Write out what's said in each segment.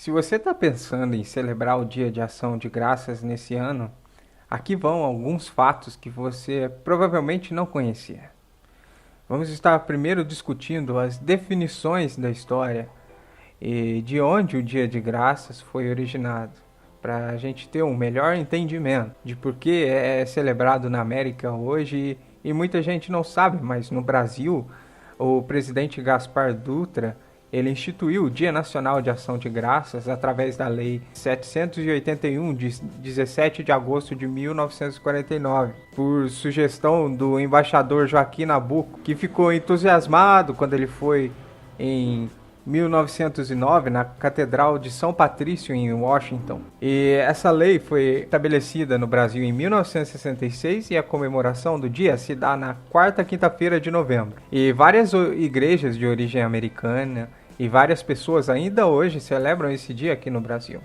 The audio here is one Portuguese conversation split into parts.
Se você está pensando em celebrar o Dia de Ação de Graças nesse ano, aqui vão alguns fatos que você provavelmente não conhecia. Vamos estar primeiro discutindo as definições da história e de onde o Dia de Graças foi originado, para a gente ter um melhor entendimento de por que é celebrado na América hoje e muita gente não sabe, mas no Brasil o presidente Gaspar Dutra ele instituiu o Dia Nacional de Ação de Graças através da Lei 781, de 17 de agosto de 1949, por sugestão do embaixador Joaquim Nabuco, que ficou entusiasmado quando ele foi em 1909 na Catedral de São Patrício em Washington. E essa lei foi estabelecida no Brasil em 1966 e a comemoração do dia se dá na quarta quinta-feira de novembro. E várias igrejas de origem americana e várias pessoas ainda hoje celebram esse dia aqui no Brasil.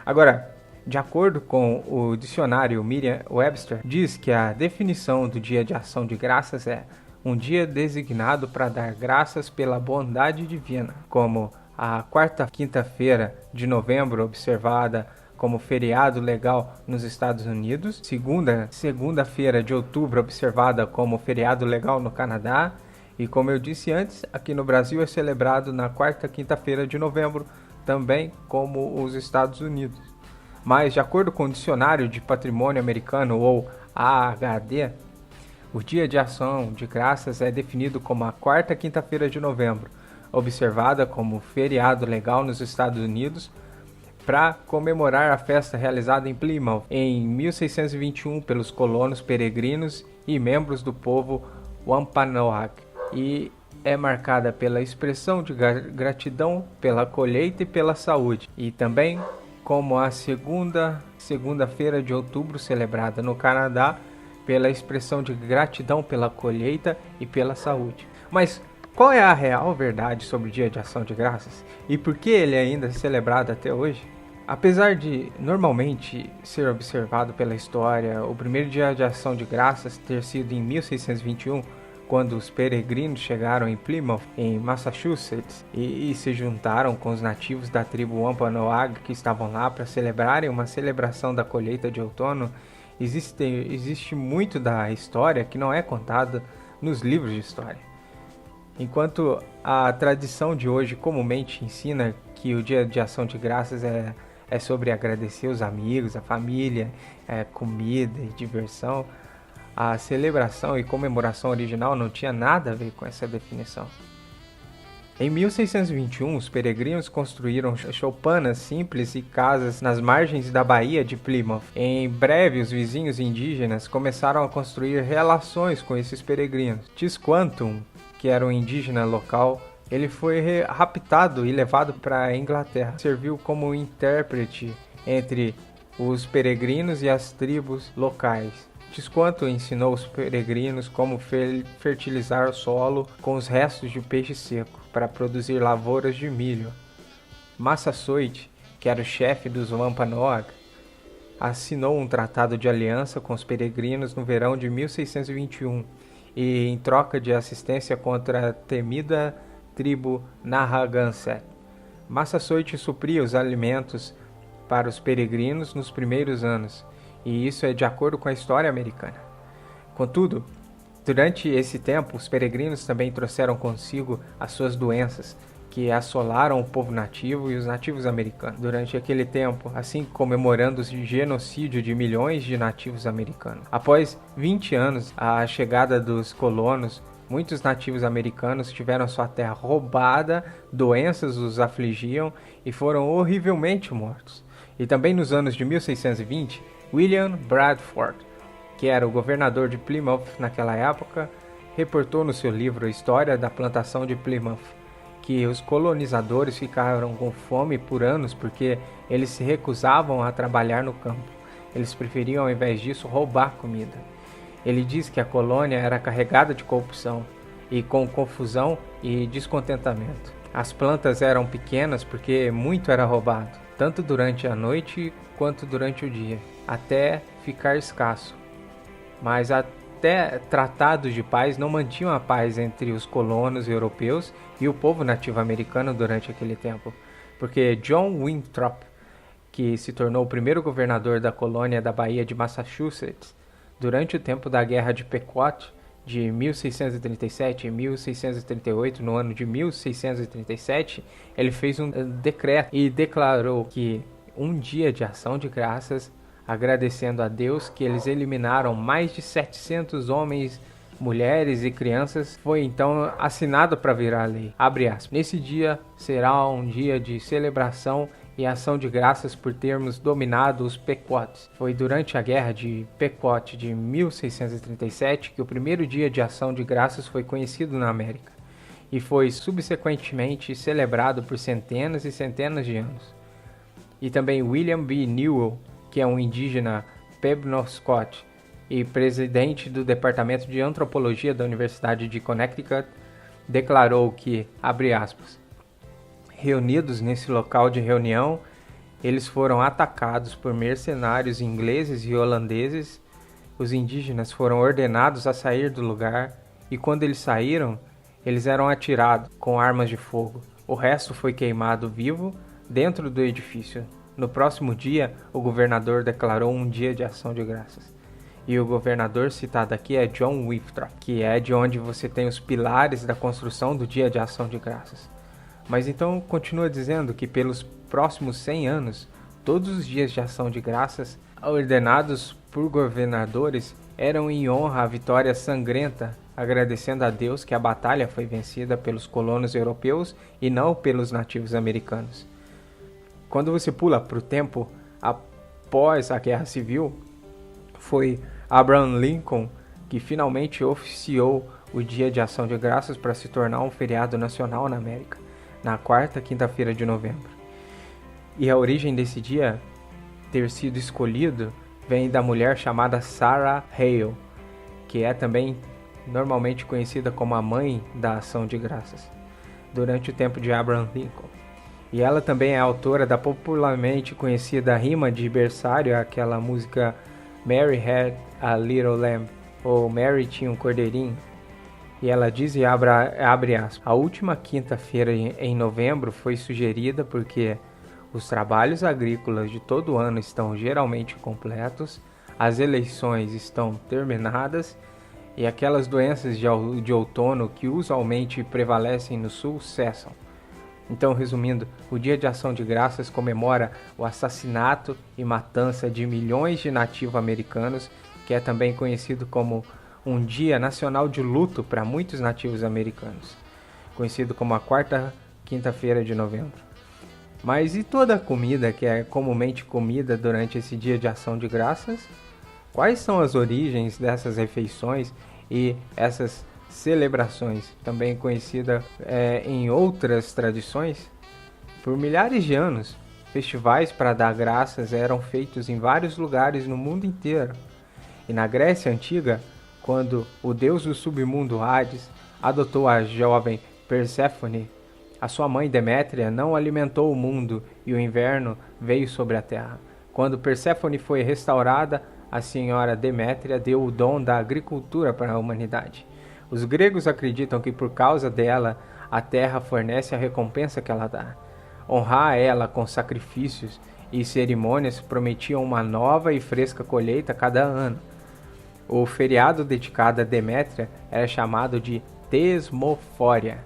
Agora, de acordo com o dicionário Merriam-Webster, diz que a definição do Dia de Ação de Graças é um dia designado para dar graças pela bondade divina, como a quarta quinta-feira de novembro, observada como feriado legal nos Estados Unidos, segunda-feira de outubro, observada como feriado legal no Canadá, e como eu disse antes, aqui no Brasil é celebrado na quarta quinta-feira de novembro, também como os Estados Unidos. Mas, de acordo com o Dicionário de Patrimônio Americano, ou AHD, o Dia de Ação de Graças é definido como a quarta quinta-feira de novembro, observada como feriado legal nos Estados Unidos, para comemorar a festa realizada em Plymouth em 1621 pelos colonos peregrinos e membros do povo Wampanoag, e é marcada pela expressão de gratidão pela colheita e pela saúde, e também como a segunda-feira de outubro, celebrada no Canadá, pela expressão de gratidão pela colheita e pela saúde. Mas qual é a real verdade sobre o Dia de Ação de Graças e por que ele ainda é celebrado até hoje? Apesar de normalmente ser observado pela história o primeiro Dia de Ação de Graças ter sido em 1621, quando os peregrinos chegaram em Plymouth, em Massachusetts, e se juntaram com os nativos da tribo Wampanoag que estavam lá para celebrarem uma celebração da colheita de outono, existe muito da história que não é contada nos livros de história. Enquanto a tradição de hoje comumente ensina que o Dia de Ação de Graças é sobre agradecer os amigos, a família, comida e diversão, a celebração e comemoração original não tinha nada a ver com essa definição. Em 1621, os peregrinos construíram choupanas simples e casas nas margens da Baía de Plymouth. Em breve, os vizinhos indígenas começaram a construir relações com esses peregrinos. Tisquantum, que era um indígena local, ele foi raptado e levado para a Inglaterra. Serviu como intérprete entre os peregrinos e as tribos locais. Tisquantum ensinou os peregrinos como fertilizar o solo com os restos de peixe seco para produzir lavouras de milho. Massasoit, que era o chefe dos Wampanoag, assinou um tratado de aliança com os peregrinos no verão de 1621 e em troca de assistência contra a temida tribo Narragansett. Massasoit supria os alimentos para os peregrinos nos primeiros anos, e isso é de acordo com a história americana. Contudo, durante esse tempo, os peregrinos também trouxeram consigo as suas doenças, que assolaram o povo nativo e os nativos americanos. Durante aquele tempo, assim comemorando o genocídio de milhões de nativos americanos. Após 20 anos, a chegada dos colonos, muitos nativos americanos tiveram sua terra roubada, doenças os afligiam e foram horrivelmente mortos. E também nos anos de 1620, William Bradford, que era o governador de Plymouth naquela época, reportou no seu livro História da Plantação de Plymouth que os colonizadores ficaram com fome por anos porque eles se recusavam a trabalhar no campo. Eles preferiam, ao invés disso, roubar comida. Ele diz que a colônia era carregada de corrupção e com confusão e descontentamento. As plantas eram pequenas porque muito era roubado, tanto durante a noite quanto durante o dia, até ficar escasso. Mas até tratados de paz não mantinham a paz entre os colonos europeus e o povo nativo americano durante aquele tempo, porque John Winthrop, que se tornou o primeiro governador da colônia da Baía de Massachusetts, durante o tempo da Guerra de Pequot, de 1637 e 1638, no ano de 1637, ele fez um decreto e declarou que um dia de ação de graças, agradecendo a Deus que eles eliminaram mais de 700 homens, mulheres e crianças, foi então assinado para virar lei. Abre aspas. Nesse dia será um dia de celebração e ação de graças por termos dominado os Pequots. Foi durante a Guerra de Pequot de 1637 que o primeiro dia de ação de graças foi conhecido na América e foi subsequentemente celebrado por centenas e centenas de anos. E também William B. Newell, que é um indígena Penobscot e presidente do Departamento de Antropologia da Universidade de Connecticut, declarou que, abre aspas, reunidos nesse local de reunião, eles foram atacados por mercenários ingleses e holandeses. Os indígenas foram ordenados a sair do lugar e quando eles saíram, eles eram atirados com armas de fogo. O resto foi queimado vivo dentro do edifício. No próximo dia, o governador declarou um dia de ação de graças. E o governador citado aqui é John Winthrop, que é de onde você tem os pilares da construção do dia de ação de graças. Mas então continua dizendo que pelos próximos 100 anos, todos os dias de ação de graças, ordenados por governadores, eram em honra à vitória sangrenta, agradecendo a Deus que a batalha foi vencida pelos colonos europeus e não pelos nativos americanos. Quando você pula para o tempo após a Guerra Civil, foi Abraham Lincoln que finalmente oficiou o Dia de Ação de Graças para se tornar um feriado nacional na América, na quarta quinta-feira de novembro. E a origem desse dia ter sido escolhido vem da mulher chamada Sarah Hale, que é também normalmente conhecida como a mãe da Ação de Graças, durante o tempo de Abraham Lincoln. E ela também é autora da popularmente conhecida rima de berçário, aquela música Mary Had a Little Lamb, ou Mary tinha um cordeirinho. E ela diz, e abre aspas, a última quinta-feira em novembro foi sugerida porque os trabalhos agrícolas de todo ano estão geralmente completos, as eleições estão terminadas e aquelas doenças de outono que usualmente prevalecem no sul cessam. Então, resumindo, o Dia de Ação de Graças comemora o assassinato e matança de milhões de nativos americanos, que é também conhecido como um dia nacional de luto para muitos nativos americanos, conhecido como a quarta quinta-feira de novembro. Mas e toda a comida que é comumente comida durante esse Dia de Ação de Graças? Quais são as origens dessas refeições e essas celebrações, também conhecida em outras tradições? Por milhares de anos, festivais para dar graças eram feitos em vários lugares no mundo inteiro. E na Grécia Antiga, quando o deus do submundo Hades adotou a jovem Perséfone, a sua mãe Demétria não alimentou o mundo e o inverno veio sobre a terra. Quando Perséfone foi restaurada, a senhora Demétria deu o dom da agricultura para a humanidade. Os gregos acreditam que por causa dela, a terra fornece a recompensa que ela dá. Honrar ela com sacrifícios e cerimônias prometiam uma nova e fresca colheita cada ano. O feriado dedicado a Demétria era chamado de Tesmofória.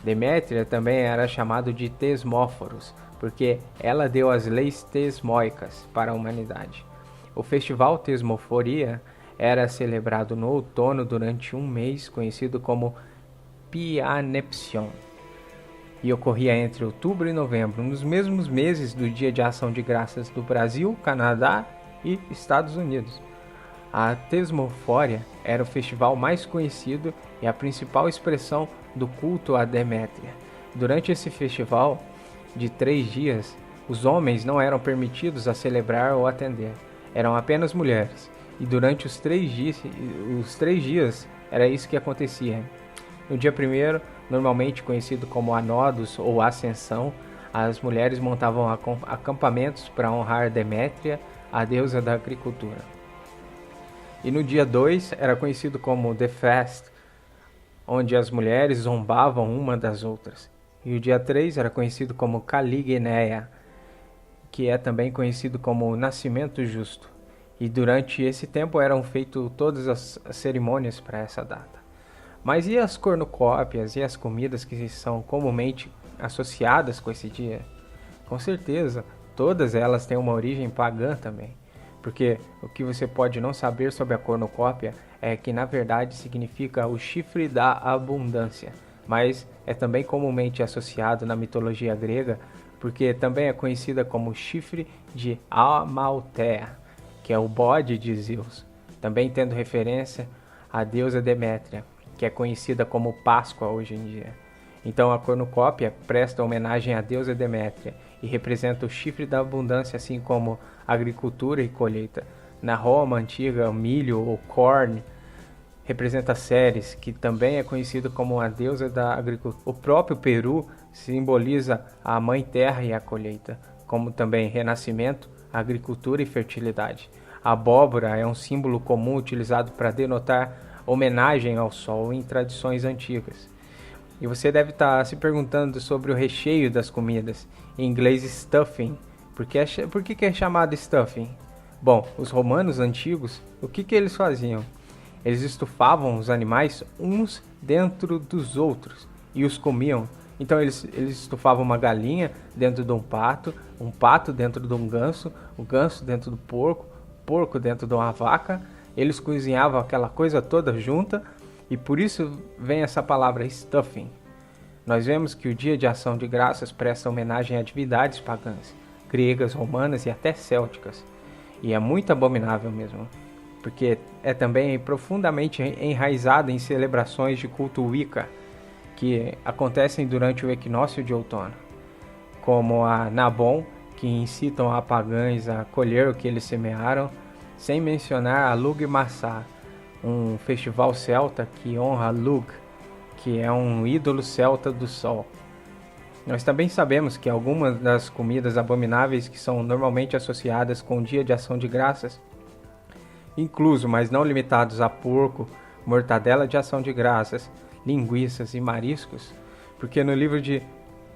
Demétria também era chamado de Tesmóforos, porque ela deu as leis tesmóicas para a humanidade. O festival Tesmoforia era celebrado no outono durante um mês, conhecido como Pianepsion, e ocorria entre outubro e novembro, nos mesmos meses do Dia de Ação de Graças do Brasil, Canadá e Estados Unidos. A Tesmofória era o festival mais conhecido e a principal expressão do culto a Demétria. Durante esse festival de 3 dias, os homens não eram permitidos a celebrar ou atender, eram apenas mulheres. E durante os 3 dias era isso que acontecia. No dia 1º, normalmente conhecido como Anodos ou Ascensão, as mulheres montavam acampamentos para honrar Demétria, a deusa da agricultura. E no dia 2 era conhecido como The Fast, onde as mulheres zombavam uma das outras. E o dia 3 era conhecido como Caligeneia, que é também conhecido como o Nascimento Justo. E durante esse tempo eram feitas todas as cerimônias para essa data. Mas e as cornucópias e as comidas que são comumente associadas com esse dia? Com certeza, todas elas têm uma origem pagã também. Porque o que você pode não saber sobre a cornucópia é que na verdade significa o chifre da abundância, mas é também comumente associado na mitologia grega, porque também é conhecida como o chifre de Amalthea, que é o bode de Zeus, também tendo referência à deusa Demétria, que é conhecida como Páscoa hoje em dia. Então a cornucópia presta homenagem à deusa Demétria e representa o chifre da abundância, assim como agricultura e colheita. Na Roma antiga, o milho ou corn representa Ceres, que também é conhecido como a deusa da agricultura. O próprio Peru simboliza a mãe terra e a colheita, como também renascimento, agricultura e fertilidade. A abóbora é um símbolo comum utilizado para denotar homenagem ao sol em tradições antigas. E você deve estar se perguntando sobre o recheio das comidas, em inglês stuffing. Por que é chamado stuffing? Bom, os romanos antigos, o que eles faziam? Eles estufavam os animais uns dentro dos outros e os comiam. Então eles estufavam uma galinha dentro de um pato dentro de um ganso, o ganso dentro do porco, porco dentro de uma vaca. Eles cozinhavam aquela coisa toda junta e por isso vem essa palavra stuffing. Nós vemos que o Dia de Ação de Graças presta homenagem a divindades pagãs, gregas, romanas e até célticas. E é muito abominável mesmo, porque é também profundamente enraizado em celebrações de culto Wicca, que acontecem durante o equinócio de outono, como a Nabon, que incitam a pagãs a colher o que eles semearam, sem mencionar a Lug Massá, um festival celta que honra Lug, que é um ídolo celta do sol. Nós também sabemos que algumas das comidas abomináveis que são normalmente associadas com o Dia de Ação de Graças, incluso, mas não limitados a porco, mortadela de ação de graças, linguiças e mariscos, porque no livro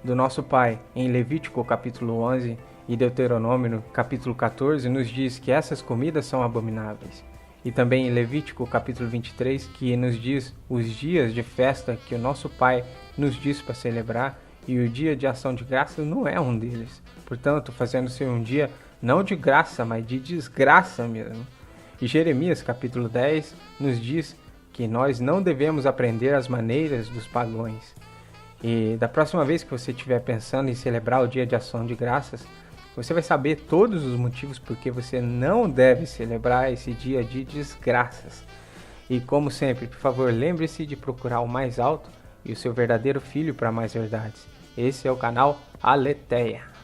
do nosso Pai, em Levítico capítulo 11 e Deuteronômio capítulo 14, nos diz que essas comidas são abomináveis. E também em Levítico capítulo 23, que nos diz os dias de festa que o nosso Pai nos diz para celebrar, e o dia de ação de graças não é um deles. Portanto, fazendo ser um dia não de graça, mas de desgraça mesmo. E Jeremias capítulo 10 nos diz que nós não devemos aprender as maneiras dos pagãos. E da próxima vez que você estiver pensando em celebrar o dia de ação de graças, você vai saber todos os motivos porque você não deve celebrar esse dia de desgraças. E como sempre, por favor, lembre-se de procurar o mais alto e o seu verdadeiro filho para mais verdades. Esse é o canal Aletheia.